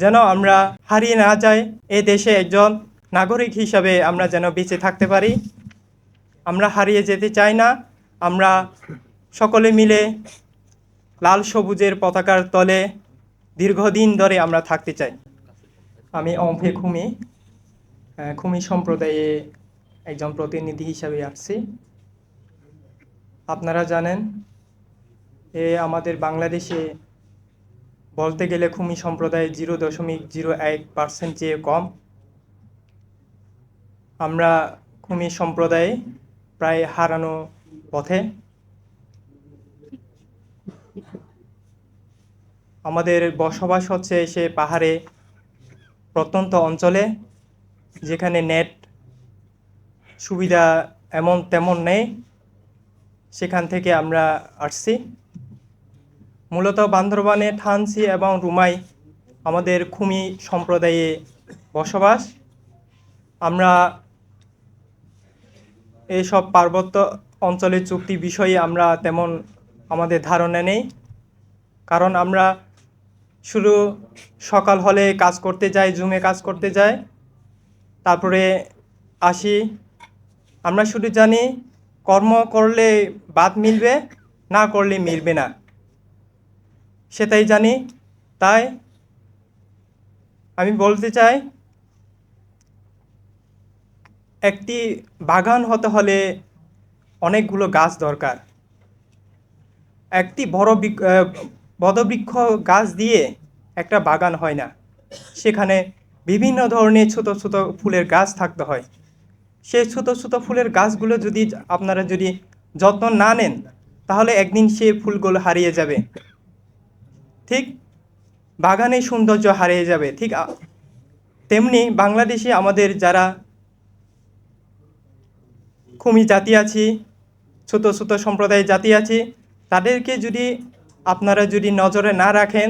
যেন আমরা হারিয়ে না যাই। এই দেশে একজন নাগরিক হিসাবে আমরা যেন বেঁচে থাকতে পারি। আমরা হারিয়ে যেতে চাই না। আমরা সকলে মিলে লাল সবুজের পতাকার তলে দীর্ঘদিন ধরে আমরা থাকতে চাই। আমি অম্ফে খুমি সম্প্রদায়ে একজন প্রতিনিধি হিসাবে আসছি। আপনারা জানেন আমাদের বাংলাদেশে বলতে গেলে খুমি সম্প্রদায় 0.01% চেয়ে কম। আমরা খুমি সম্প্রদায় প্রায় হারানো পথে। আমাদের বসবাস হচ্ছে সে পাহাড়ে প্রত্যন্ত অঞ্চলে, যেখানে নেট সুবিধা তেমন নেই। সেখান থেকে আমরা আসছি। মূলত বান্দরবানে থানচি এবং রুমাই আমাদের খুমি সম্প্রদায়ে বসবাস। আমরা এইসব পার্বত্য অঞ্চলের চুক্তি বিষয়ে আমরা তেমন আমাদের ধারণা নেই, কারণ আমরা শুধু সকাল হলে কাজ করতে যাই, জুমে কাজ করতে যাই, তারপরে আসি। আমরা শুধু জানি কর্ম করলে ভাত মিলবে, না করলে মিলবে না, সেটাই জানি। তাই আমি বলতে চাই, একটি বাগান হতে হলে অনেকগুলো গাছ দরকার। একটি বটবৃক্ষ গাছ দিয়ে একটা বাগান হয় না, সেখানে বিভিন্ন ধরনের ছোট ছোট ফুলের গাছ থাকতে হয়। সেই ছোট ছোট ফুলের গাছগুলো যদি আপনারা যত্ন না নেন, তাহলে একদিন সেই ফুলগুলো হারিয়ে যাবে। ঠিক বাগানের সৌন্দর্য হারিয়ে যাবে। ঠিক তেমনি বাংলাদেশে আমাদের যারা খুমি জাতি আছি, ছোট ছোট সম্প্রদায় জাতি আছি, তাদেরকে আপনারা নজরে না রাখেন,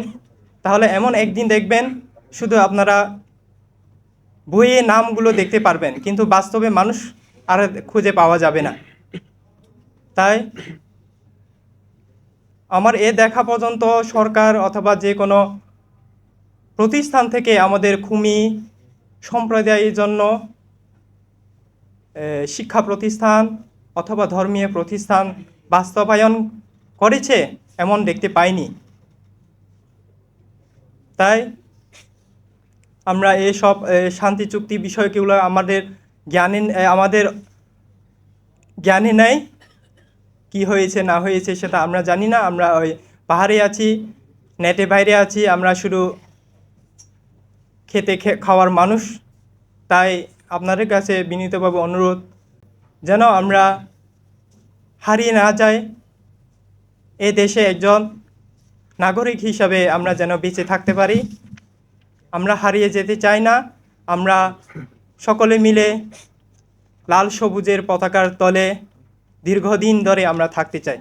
তাহলে এমন একদিন দেখবেন শুধু আপনারা বইয়ে নামগুলো দেখতে পারবেন, কিন্তু বাস্তবে মানুষ আর খুঁজে পাওয়া যাবে না। তাই আমার দেখা পর্যন্ত সরকার অথবা যে কোনো প্রতিষ্ঠান থেকে আমাদের খুমি সম্প্রদায়ের জন্য শিক্ষা প্রতিষ্ঠান অথবা ধর্মীয় প্রতিষ্ঠান বাস্তবায়ন করেছে এমন দেখতে পাইনি। তাই আমরা এইসব শান্তি চুক্তি বিষয়গুলো আমাদের জ্ঞানে নেই। কি হয়েছে না হয়েছে সেটা আমরা জানি না। আমরা ওই পাহাড়ে আছি, নেটে বাইরে আছি, আমরা শুধু খেতে খাওয়ার মানুষ। তাই আপনাদের কাছে বিনীতভাবে অনুরোধ, যেন আমরা হারিয়ে না যাই। এ দেশে একজন নাগরিক হিসাবে আমরা যেন বেঁচে থাকতে পারি। আমরা হারিয়ে যেতে চাই না। আমরা সকলে মিলে লাল সবুজের পতাকার তলে দীর্ঘদিন ধরে আমরা থাকতে চাই।